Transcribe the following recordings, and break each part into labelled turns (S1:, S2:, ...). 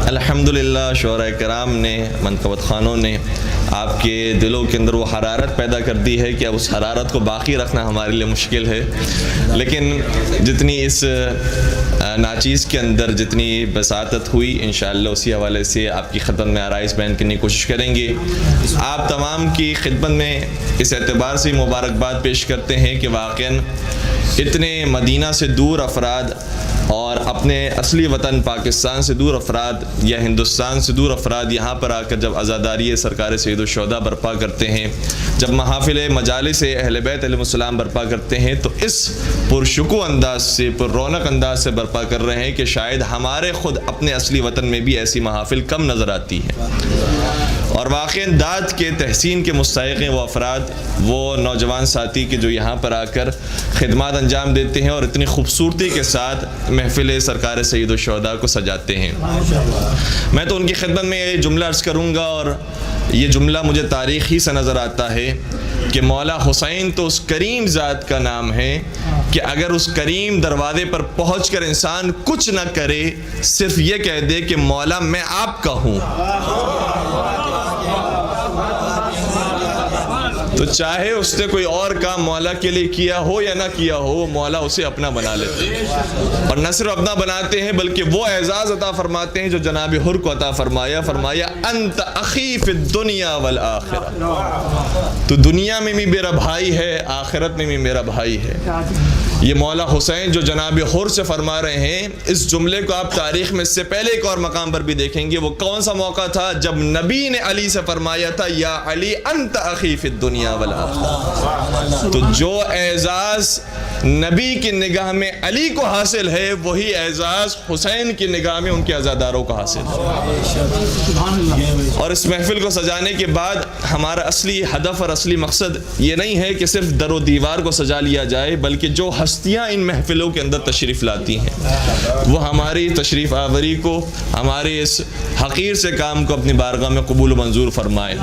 S1: الحمدللہ شعراء کرام نے، منقبت خوانوں نے آپ کے دلوں کے اندر وہ حرارت پیدا کر دی ہے کہ اب اس حرارت کو باقی رکھنا ہمارے لیے مشکل ہے، لیکن جتنی اس ناچیز کے اندر جتنی بساطت ہوئی انشاءاللہ اسی حوالے سے آپ کی خدمت میں آرائز بیان کرنے کی کوشش کریں گے۔ آپ تمام کی خدمت میں اس اعتبار سے مبارکباد پیش کرتے ہیں کہ واقعاً اتنے مدینہ سے دور افراد اور اپنے اصلی وطن پاکستان سے دور افراد یا ہندوستان سے دور افراد یہاں پر آ کر جب عزاداری سرکار سید الشہداء برپا کرتے ہیں، جب محافل مجالس اہل بیت علیہ السلام برپا کرتے ہیں، تو اس پرشکوہ انداز سے، پر رونق انداز سے برپا کر رہے ہیں کہ شاید ہمارے خود اپنے اصلی وطن میں بھی ایسی محافل کم نظر آتی ہیں۔ اور واقعاً داد کے تحسین کے مستحق ہیں وہ افراد، وہ نوجوان ساتھی کے جو یہاں پر آ کر خدمات انجام دیتے ہیں اور اتنی خوبصورتی کے ساتھ محفل سرکار سید الشہداء کو سجاتے ہیں۔ میں تو ان کی خدمت میں یہ جملہ عرض کروں گا، اور یہ جملہ مجھے تاریخ ہی سے نظر آتا ہے کہ مولا حسین تو اس کریم ذات کا نام ہے کہ اگر اس کریم دروازے پر پہنچ کر انسان کچھ نہ کرے، صرف یہ کہہ دے کہ مولا میں آپ کا ہوں، تو چاہے اس نے کوئی اور کام مولا کے لیے کیا ہو یا نہ کیا ہو، مولا اسے اپنا بنا لیتے ہیں۔ اور نہ صرف اپنا بناتے ہیں بلکہ وہ اعزاز عطا فرماتے ہیں جو جناب حر کو عطا فرمایا انت اخی فی الدنیا والآخرہ، تو دنیا میں بھی میرا بھائی ہے، آخرت میں بھی میرا بھائی ہے۔ یہ مولا حسین جو جناب حر سے فرما رہے ہیں، اس جملے کو آپ تاریخ میں اس سے پہلے ایک اور مقام پر بھی دیکھیں گے۔ وہ کون سا موقع تھا جب نبی نے علی سے فرمایا تھا یا علی انت اخی فی الدنیا والآخرہ، تو جو اعزاز نبی کی نگاہ میں علی کو حاصل ہے، وہی اعزاز حسین کی نگاہ میں ان کے عزاداروں کو حاصل ہے۔ اور اس محفل کو سجانے کے بعد ہمارا اصلی ہدف اور اصلی مقصد یہ نہیں ہے کہ صرف در و دیوار کو سجا لیا جائے، بلکہ جو ہستیاں ان محفلوں کے اندر تشریف لاتی ہیں وہ ہماری تشریف آوری کو، ہمارے اس حقیر سے کام کو اپنی بارگاہ میں قبول و منظور فرمائے۔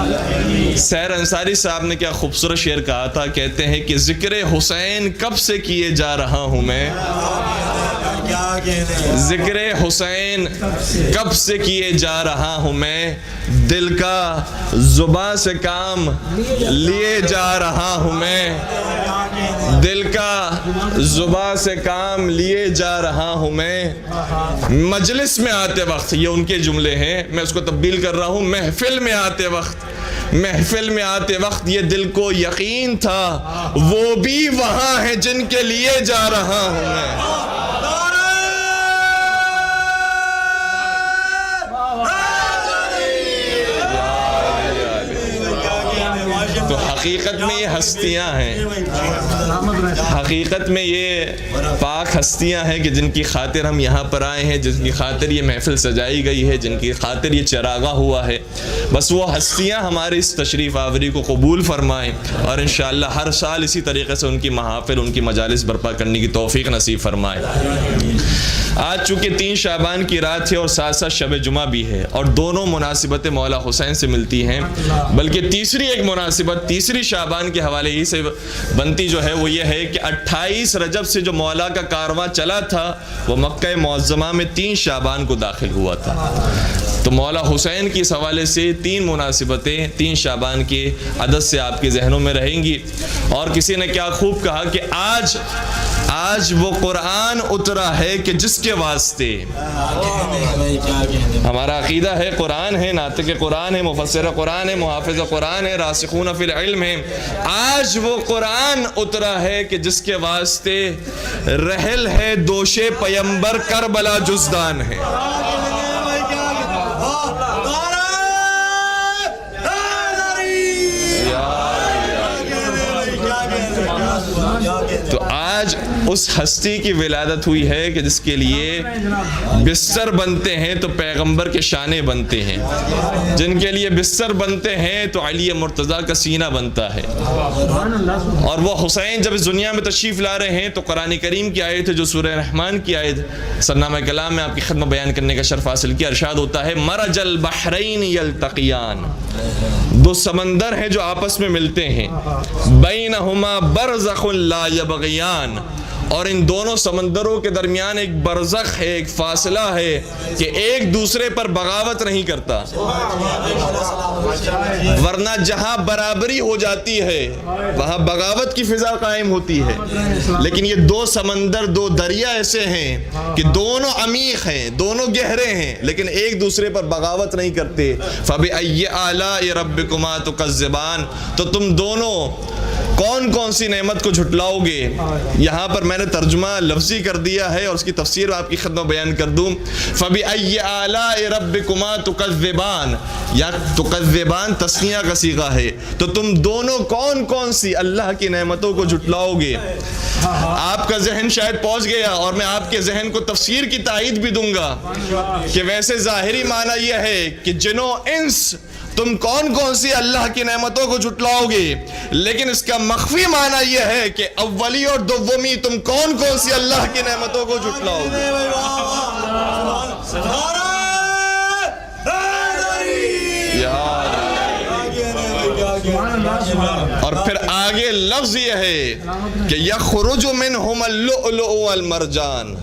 S1: سحر انصاری صاحب نے کیا خوبصورت شعر کہا تھا، کہتے ہیں کہ ذکر حسین کب سے کیے جا رہا ہوں میں، ذکر حسین کب سے کیے جا رہا ہوں میں، دل کا زباں سے کام لیے جا رہا ہوں میں، دل کا زباں سے کام لیے جا رہا ہوں میں، مجلس میں آتے وقت، یہ ان کے جملے ہیں، میں اس کو تبدیل کر رہا ہوں، محفل میں آتے وقت، محفل میں آتے وقت یہ دل کو یقین تھا وہ بھی وہاں ہیں جن کے لیے جا رہا ہوں میں۔ تو حقیقت میں یہ ہستیاں ہیں، حقیقت میں یہ پاک ہستیاں ہیں کہ جن کی خاطر ہم یہاں پر آئے ہیں، جن کی خاطر یہ محفل سجائی گئی ہے، جن کی خاطر یہ چراغاں ہوا ہے۔ بس وہ ہستیاں ہماری اس تشریف آوری کو قبول فرمائیں اور انشاءاللہ ہر سال اسی طریقے سے ان کی محافل، ان کی مجالس برپا کرنے کی توفیق نصیب فرمائے۔ آج چونکہ 3 شعبان کی رات ہے اور ساتھ ساتھ شب جمعہ بھی ہے، اور دونوں مناسبتیں مولا حسین سے ملتی ہیں، بلکہ تیسری ایک مناسبت تیسری شعبان کے حوالے ہی سے بنتی جو ہے وہ یہ ہے کہ 28 رجب سے جو مولا کا کارواں چلا تھا وہ مکہ معظمہ میں 3 شعبان کو داخل ہوا تھا۔ تو مولا حسین کی اس حوالے سے 3 مناسبتیں 3 شعبان کے عدد سے آپ کے ذہنوں میں رہیں گی۔ اور کسی نے کیا خوب کہا کہ آج وہ قرآن اترا ہے کہ جس کے واسطے، ہمارا عقیدہ ہے قرآن ہے، ناطق قرآن ہے، مفسر قرآن ہے، محافظ قرآن ہے، راسخون فی العلم ہے، آج وہ قرآن اترا ہے کہ جس کے واسطے رحل ہے دوش پیمبر کربلا جزدان ہے۔ تو آج اس ہستی کی ولادت ہوئی ہے کہ جس کے لیے بستر بنتے ہیں تو پیغمبر کے شانے بنتے ہیں، جن کے لیے بستر بنتے ہیں تو علی مرتضیٰ کا سینہ بنتا ہے۔ اور وہ حسین جب اس دنیا میں تشریف لا رہے ہیں تو قرآن کریم کی آیت ہے جو سورہ رحمان کی آیت سرنامہ کلام میں آپ کی خدمت بیان کرنے کا شرف حاصل کیا، ارشاد ہوتا ہے مرج البحرین یلتقیان، 2 سمندر ہیں جو آپس میں ملتے ہیں، بینہما برزخ لا یبغیان، اور ان دونوں سمندروں کے درمیان ایک برزخ ہے، ایک فاصلہ ہے کہ ایک دوسرے پر بغاوت نہیں کرتا، ورنہ جہاں برابری ہو جاتی ہے وہاں بغاوت کی فضا قائم ہوتی ہے۔ لیکن یہ دو سمندر، دو دریا ایسے ہیں کہ دونوں عمیق ہیں، دونوں گہرے ہیں، لیکن ایک دوسرے پر بغاوت نہیں کرتے۔ فَبِأَيِّ آلَاءِ رَبِّكُمَا تُكَذِّبَانِ، تو تم دونوں کون کون سی نعمت کو جھٹلاؤ گے؟ یہاں پر میں نے ترجمہ لفظی کر دیا ہے اور اس کی تفسیر آپ کی خدمت بیان کر دوں۔ فَبِأَيِّ آلَاءِ رَبِّكُمَا تُكَذِّبَانِ، یا تُكَذِّبَانِ تثنیہ کا صیغہ ہے، تو تم دونوں کون کون سی اللہ کی نعمتوں کو جھٹلاؤ گے؟ آپ کا ذہن شاید پہنچ گیا، اور میں آپ کے ذہن کو تفسیر کی تائید بھی دوں گا کہ ویسے ظاہری معنی یہ ہے کہ جنوں انس تم کون کون سی اللہ کی نعمتوں کو جھٹلاؤ گے، لیکن اس کا مخفی معنی یہ ہے کہ اولی اور دومی تم کون کون سی اللہ کی نعمتوں کو جھٹلاؤ گے۔ اور پھر آگے لفظ یہ ہے کہ یخرج منہم اللؤلؤ والمرجان،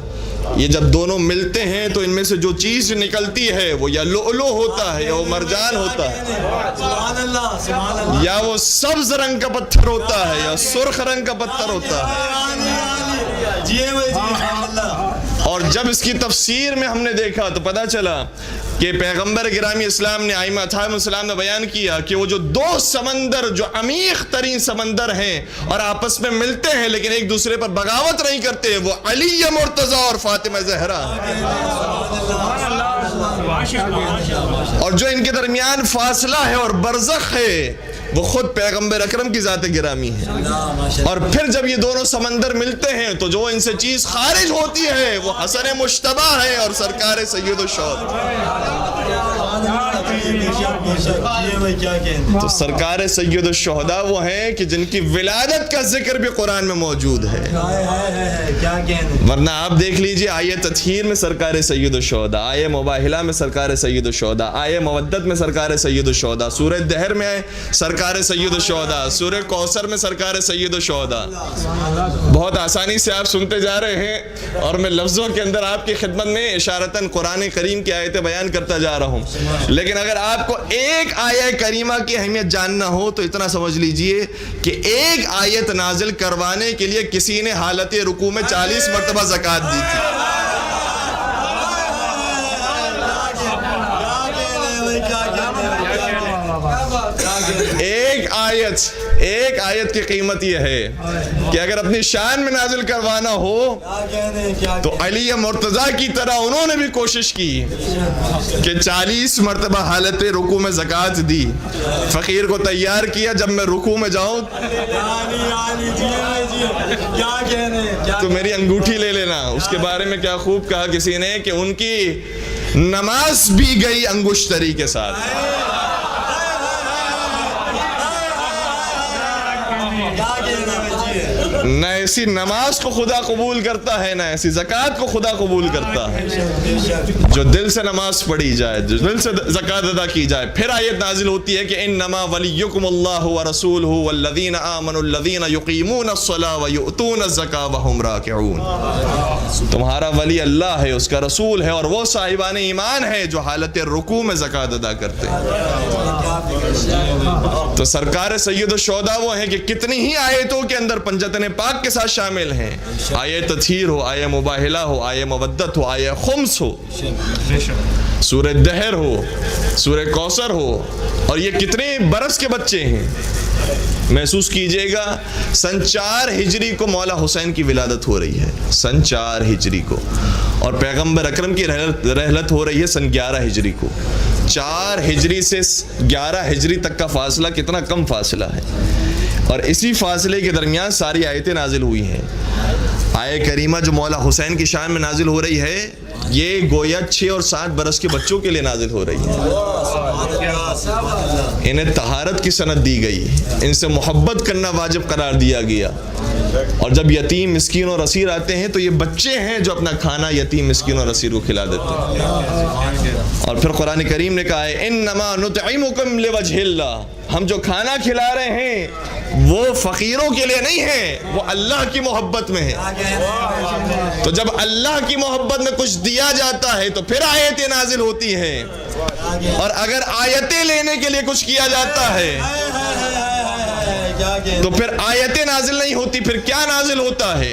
S1: یہ جب دونوں ملتے ہیں تو ان میں سے جو چیز نکلتی ہے وہ یا لؤلؤ ہوتا ہے یا وہ مرجان ہوتا ہے، یا وہ سبز رنگ کا پتھر ہوتا ہے یا سرخ رنگ کا پتھر ہوتا ہے۔ اور جب اس کی تفسیر میں ہم نے دیکھا تو پتہ چلا کہ پیغمبر گرامی اسلام نے، ائمہ اصحاب السلام نے بیان کیا کہ وہ جو دو سمندر جو عمیق ترین سمندر ہیں اور آپس میں ملتے ہیں لیکن ایک دوسرے پر بغاوت نہیں کرتے، وہ علی مرتضی اور فاطمہ زہرا، اور جو ان کے درمیان فاصلہ ہے اور برزخ ہے وہ خود پیغمبر اکرم کی ذات گرامی ہے۔ اور پھر جب یہ دونوں سمندر ملتے ہیں تو جو ان سے چیز خارج ہوتی ہے وہ حسن مشتبہ ہے اور سرکار سید الشہداء۔ تو سرکار سید الشہداء وہ ہیں کہ جن کی ولادت کا ذکر بھی قرآن میں موجود ہے، ورنہ آپ دیکھ لیجئے آیے تطہیر میں سرکار سید الشہداء، آیے مباہلہ میں سرکار سید الشہداء، آیے مودت میں سرکار سید الشہداء، سورہ دہر میں سرکار سید الشہداء، سورہ کوثر میں سرکار سید الشہداء۔ بہت آسانی سے آپ سنتے جا رہے ہیں اور میں لفظوں کے اندر آپ کی خدمت میں اشارتاً قرآن کریم کی آیتیں بیان کرتا جا رہا ہوں، لیکن اگر آپ کو ایک آیہ کریمہ کی اہمیت جاننا ہو تو اتنا سمجھ لیجئے کہ ایک آیت نازل کروانے کے لیے کسی نے حالت رکوع میں 40 مرتبہ زکوٰۃ دی تھی۔ ایک آیت کی قیمت یہ ہے کہ اگر اپنی شان میں نازل کروانا ہو تو علی مرتضیٰ کی طرح انہوں نے بھی کوشش کی کہ 40 مرتبہ حالت رکوع میں زکوٰۃ دی، فقیر کو تیار کیا جب میں رکوع میں جاؤں تو میری انگوٹھی لے لینا۔ اس کے بارے میں کیا خوب کہا کسی نے کہ ان کی نماز بھی گئی انگشتری کے ساتھ۔ نہ ایسی نماز کو خدا قبول کرتا ہے، نہ ایسی زکوٰۃ کو خدا قبول کرتا ہے جو دل سے نماز پڑھی جائے، جو دل سے زکوٰۃ ادا کی جائے۔ پھر آیت نازل ہوتی ہے کہ انما ولیکم اللہ ورسولہ والذین آمنوا الذین یقیمون الصلاۃ ویؤتون الزکاۃ وہم راکعون، تمہارا ولی اللہ ہے، اس کا رسول ہے، اور وہ صاحبان ایمان ہے جو حالت رکوع میں زکوٰۃ ادا کرتے ہیں۔ تو سرکار سید الشہداء وہ ہیں کہ کتنی ہی آیتوں کے اندر پنجتن پاک کے ساتھ شامل ہیں، آیے تطہیر ہو، آیے مباہلہ ہو، آیے مودت ہو، آیے خمس ہو، سورہ دہر ہو، سورہ کوثر ہو، اور یہ کتنے برس کے بچے ہیں۔ محسوس کیجئے گا سن 4 ہجری کو مولا حسین کی ولادت ہو رہی ہے، سن 4 ہجری کو، اور پیغمبر اکرم کی رحلت ہو رہی ہے سن 11 ہجری کو۔ 4 ہجری سے 11 ہجری تک کا فاصلہ کتنا کم فاصلہ ہے، اور اسی فاصلے کے درمیان ساری آیتیں نازل ہوئی ہیں۔ آیہ کریمہ جو مولا حسین کی شان میں نازل ہو رہی ہے یہ گویا 6 اور 7 برس کے بچوں کے لیے نازل ہو رہی ہے۔ انہیں طہارت کی سند دی گئی، ان سے محبت کرنا واجب قرار دیا گیا، اور جب یتیم مسکین اور اسیر آتے ہیں تو یہ بچے ہیں جو اپنا کھانا یتیم مسکین اور اسیر کو کھلا دیتے ہیں۔ اور پھر قرآن کریم نے کہا ہے انما نطعمکم لوجہ اللہ، ہم جو کھانا کھلا رہے ہیں وہ فقیروں کے لیے نہیں ہے، وہ اللہ کی محبت میں ہے۔ تو جب اللہ کی محبت میں کچھ دیا جاتا ہے تو پھر آیتیں نازل ہوتی ہیں، اور اگر آیتیں لینے کے لیے کچھ کیا جاتا ہے تو پھر آیتیں نازل نہیں ہوتی، پھر کیا نازل ہوتا ہے؟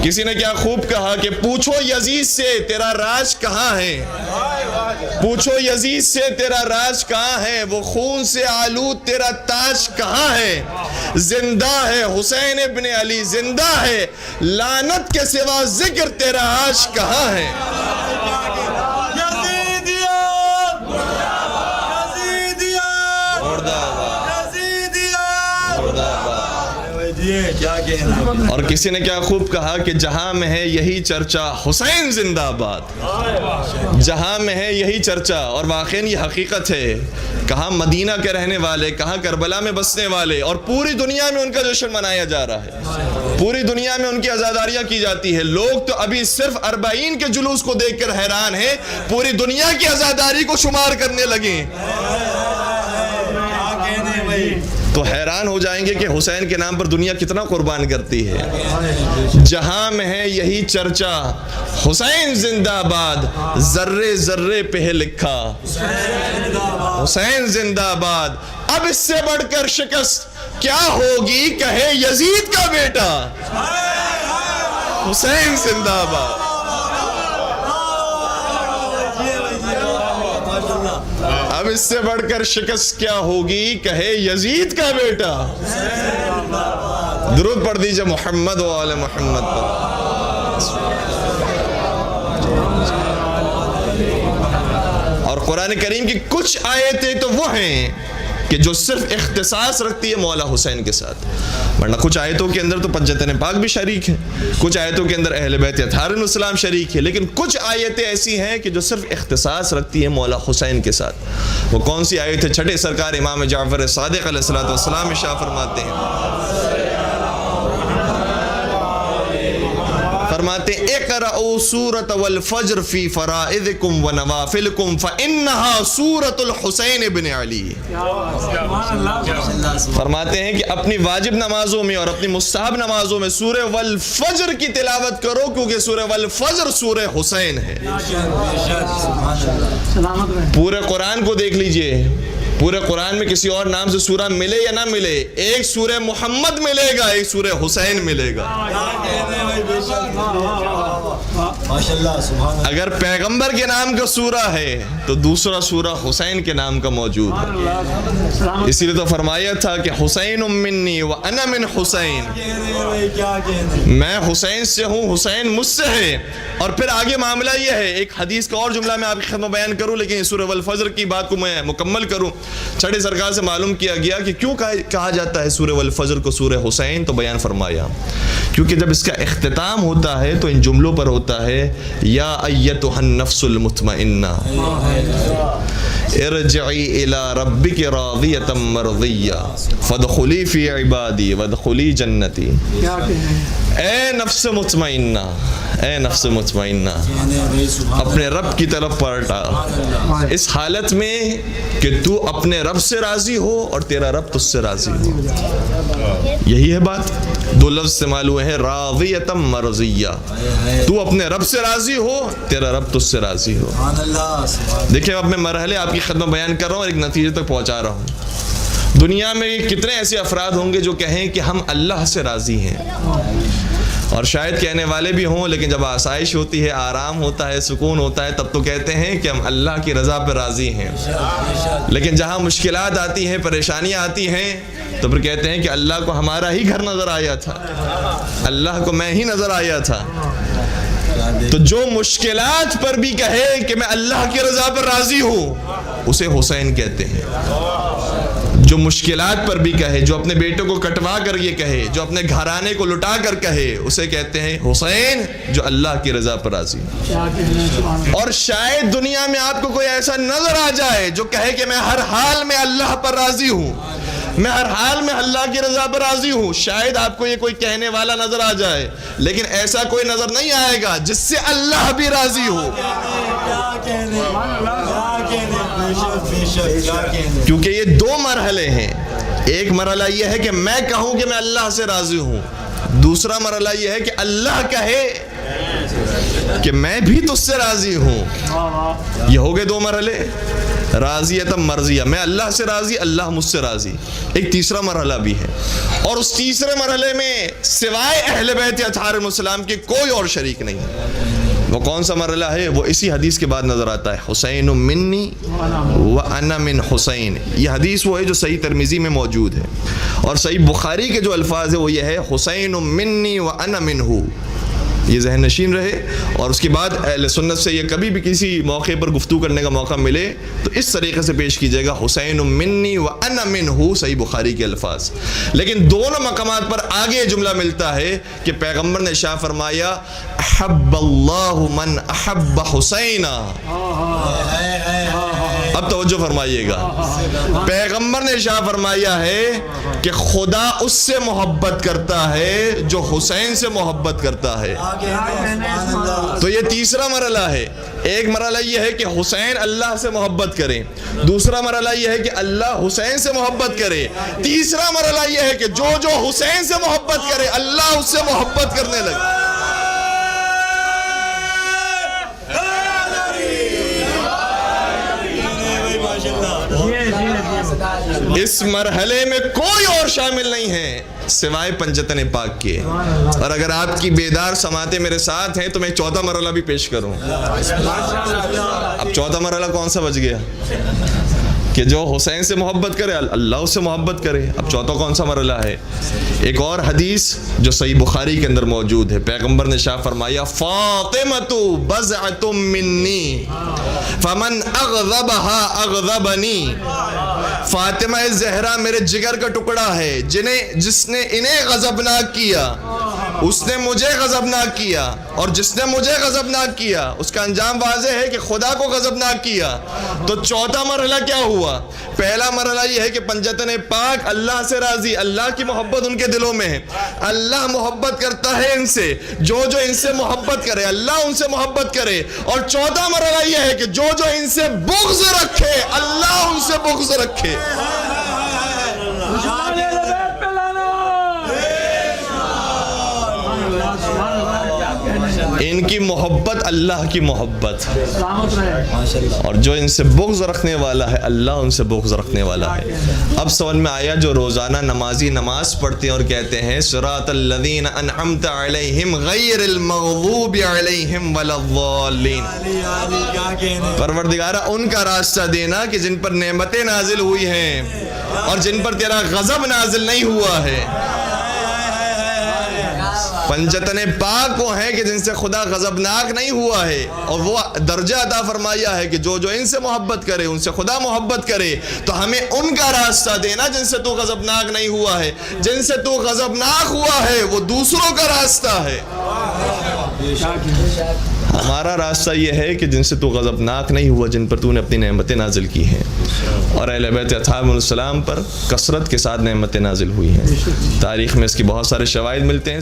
S1: کسی نے کیا خوب کہا کہ پوچھو یزید سے تیرا راز کہاں ہے، پوچھو یزید سے تیرا راز کہاں ہے، وہ خون سے آلود تیرا تاج کہاں ہے، زندہ ہے حسین ابن علی زندہ ہے، لعنت کے سوا ذکر تیرا عاش کہاں ہے۔ اور کسی نے کیا خوب کہا کہ جہاں میں ہے یہی چرچا حسین زندہ باد، جہاں میں ہے یہی چرچا، اور واقعاً یہ حقیقت ہے۔ کہاں مدینہ کے رہنے والے، کہاں کربلا میں بسنے والے، اور پوری دنیا میں ان کا جشن منایا جا رہا ہے، پوری دنیا میں ان کی عزاداریاں کی جاتی ہے۔ لوگ تو ابھی صرف 40 کے جلوس کو دیکھ کر حیران ہیں، پوری دنیا کی عزاداری کو شمار کرنے لگے تو حیران ہو جائیں گے کہ حسین کے نام پر دنیا کتنا قربان کرتی ہے۔ جہاں میں ہے یہی چرچا حسین زندہ باد، ذرے ذرے پہ ہے لکھا حسین زندہ باد۔ اب اس سے بڑھ کر شکست کیا ہوگی کہے یزید کا بیٹا، حسین زندہ باد۔ اب اس سے بڑھ کر شکست کیا ہوگی کہے یزید کا بیٹا۔ درود پڑھ دیجئے محمد و آل محمد پر۔ اور قرآن کریم کی کچھ آیتیں تو وہ ہیں کہ جو صرف اختصاص رکھتی ہے مولا حسین کے ساتھ، ورنہ کچھ آیتوں کے اندر تو پنجتن پاک بھی شریک ہیں، کچھ آیتوں کے اندر اہل بیت اطہار علیہ السلام شریک ہے، لیکن کچھ آیتیں ایسی ہیں کہ جو صرف اختصاص رکھتی ہیں مولا حسین کے ساتھ۔ وہ کون سی آیت ہے؟ چھٹے سرکار امام جعفر صادق علیہ السلام ارشاد فرماتے ہیں، فرماتے ہیں اقرأوا سورۃ والفجر فی فرائضکم ونوافلکم فإنہا سورۃ الحسین بن علی۔ فرماتے ہیں کہ اپنی واجب نمازوں میں اور اپنی مستحب نمازوں میں سورہ والفجر کی تلاوت کرو، کیونکہ سورہ والفجر سورہ حسین ہے۔ پورے قرآن کو دیکھ لیجئے، پورے قرآن میں کسی اور نام سے سورہ ملے یا نہ ملے، ایک سورہ محمد ملے گا، ایک سورہ حسین ملے گا۔ اگر پیغمبر کے نام کا سورہ ہے تو دوسرا سورہ حسین کے نام کا موجود ہے۔ اسی لیے تو فرمایا تھا کہ حسین منی وانا من حسین، میں حسین سے ہوں، حسین مجھ سے ہے۔ اور پھر آگے معاملہ یہ ہے، ایک حدیث کا اور جملہ میں آپ کی خدمت بیان کروں، لیکن سورہ والفجر کی بات کو میں مکمل کروں۔ چھٹے سرکار سے معلوم کیا گیا کہ کیوں کہا جاتا ہے سورہ والفجر کو سورہ حسین، تو بیان فرمایا کیونکہ جب اس کا اختتام ہوتا ہے تو ان جملوں پر ہوتا ہے یا ایتھا النفس المطمئنہ ارجعی الی ربک راضیۃ مرضیہ فادخلی فی عبادی وادخلی جنتی۔ اے نفس مطمئنہ، اے نفس مطمئنہ، اپنے رب کی طرف پلٹا اس حالت میں کہ تو اپنے رب سے راضی ہو اور تیرا رب تجھ سے راضی ہو۔ یہی ہے بات، دو لفظ استعمال ہوئے ہیں، راضیۃ مرضیہ، تو اپنے رب سے راضی ہو، تیرا رب تجھ سے راضی ہو۔ دیکھیں اب میں مرحلے آپ کی خدمت بیان کر رہا ہوں اور ایک نتیجے تک پہنچا رہا ہوں۔ دنیا میں کتنے ایسے افراد ہوں گے جو کہیں کہ ہم اللہ سے راضی ہیں، اور شاید کہنے والے بھی ہوں، لیکن جب آسائش ہوتی ہے، آرام ہوتا ہے، سکون ہوتا ہے، تب تو کہتے ہیں کہ ہم اللہ کی رضا پہ راضی ہیں۔ لیکن جہاں مشکلات آتی ہیں، پریشانیاں آتی ہیں، تو پھر کہتے ہیں کہ اللہ کو ہمارا ہی گھر نظر آیا تھا، اللہ کو میں ہی نظر آیا تھا۔ تو جو مشکلات پر بھی کہے کہ میں اللہ کی رضا پر راضی ہوں، اسے حسین کہتے ہیں۔ جو مشکلات پر بھی کہے, جو اپنے بیٹوں کو کٹوا کر یہ کہے, جو اپنے گھرانے کو لٹا کر کہے, اسے کہتے ہیں حسین جو اللہ کی رضا پر راضی. اور شاید دنیا میں آپ کو کوئی ایسا نظر آ جائے جو کہے کہ میں ہر حال میں اللہ پر راضی ہوں, میں ہر حال میں اللہ کی رضا پر راضی ہوں. شاید آپ کو یہ کوئی کہنے والا نظر آ جائے, لیکن ایسا کوئی نظر نہیں آئے گا جس سے اللہ بھی راضی ہو. کیونکہ یہ دو مرحلے ہیں. ایک مرحلہ یہ ہے کہ میں کہوں کہ میں اللہ سے راضی ہوں, دوسرا مرحلہ یہ ہے کہ اللہ کہے کہ میں بھی تجھ سے راضی ہوں. یہ ہو گئے دو مرحلے, راضیت مرضیہ, میں اللہ سے راضی, اللہ مجھ سے راضی. ایک تیسرا مرحلہ بھی ہے, اور اس تیسرے مرحلے میں سوائے اہل بیت اطہار السلام کے کوئی اور شریک نہیں. وہ کون سا مرحلہ ہے؟ وہ اسی حدیث کے بعد نظر آتا ہے, حسین منی وانا من حسین. یہ حدیث وہ ہے جو صحیح ترمذی میں موجود ہے, اور صحیح بخاری کے جو الفاظ ہے وہ یہ ہے حسین منی وانا منہ. یہ ذہن نشین رہے, اور اس کے بعد اہل سنت سے یہ کبھی بھی کسی موقع پر گفتگو کرنے کا موقع ملے تو اس طریقے سے پیش کیجیے گا, حسین منی وانا منہ, صحیح بخاری کے الفاظ. لیکن دونوں مقامات پر آگے جملہ ملتا ہے کہ پیغمبر نے ارشاد فرمایا احب اللہ من احب حسینا. اب توجہ فرمائیے گا, پیغمبر نے ارشاد فرمایا ہے کہ خدا اس سے محبت کرتا ہے جو حسین سے محبت کرتا ہے. تو یہ تیسرا مرحلہ ہے. ایک مرحلہ یہ ہے کہ حسین اللہ سے محبت کرے, دوسرا مرحلہ یہ ہے کہ اللہ حسین سے محبت کرے, تیسرا مرحلہ یہ ہے کہ جو حسین سے محبت کرے اللہ اس سے محبت کرنے لگے. اس مرحلے میں کوئی اور شامل نہیں ہے سوائے پنجتن پاک کے. اور اگر آپ کی بیدار سماعتیں میرے ساتھ ہیں تو میں چوتھا مرحلہ بھی پیش کروں. اب چوتھا مرحلہ کون سا بچ گیا؟ کہ جو حسین سے محبت کرے اللہ اس سے محبت کرے. اب چوتھا کون سا مرحلہ ہے؟ ایک اور حدیث جو صحیح بخاری کے اندر موجود ہے, پیغمبر نے ارشاد فرمایا فاطمۃ بضعۃ منی فمن اغضبها اغضبنی. فاطمہ زہرا میرے جگر کا ٹکڑا ہے, جس نے انہیں غضبناک کیا اس نے مجھے غضبناک کیا, اور جس نے مجھے غضبناک کیا اس کا انجام واضح ہے کہ خدا کو غضبناک کیا. تو چوتھا مرحلہ کیا ہوا؟ پہلا مرحلہ یہ ہے کہ پنجتن پاک اللہ سے راضی, اللہ کی محبت ان کے دلوں میں ہے, اللہ محبت کرتا ہے ان سے, جو ان سے محبت کرے اللہ ان سے محبت کرے. اور چوتھا مرحلہ یہ ہے کہ جو ان سے بغض رکھے اللہ ان سے بغض رکھے. ان کی محبت اللہ کی محبت, اور جو ان سے بغض رکھنے والا ہے اللہ ان سے بغض رکھنے والا ہے. اب سمجھ میں آیا جو روزانہ نمازی نماز پڑھتے ہیں اور کہتے ہیں صراط الذین انعمت علیہم غیر المغضوب علیہم ولا الضالین. پروردگارہ ان کا راستہ دینا کہ جن پر نعمتیں نازل ہوئی ہیں اور جن پر تیرا غضب نازل نہیں ہوا ہے. پنجتن پاک وہ ہیں کہ جن سے خدا غضبناک نہیں ہوا ہے, اور وہ درجہ عطا فرمایا ہے کہ جو ان سے محبت کرے ان سے خدا محبت کرے. تو ہمیں ان کا راستہ دینا جن سے تو غضبناک نہیں ہوا ہے. جن سے تو غضبناک ہوا ہے وہ دوسروں کا راستہ ہے. ہمارا راستہ یہ ہے کہ جن سے تو غضبناک نہیں ہوا, جن پر تو نے اپنی نعمتیں نازل کی ہیں, اور اہل بیت اطہار السلام پر کثرت کے ساتھ نعمتیں نازل ہوئی ہیں. تاریخ میں اس کی بہت سارے شواہد ملتے ہیں.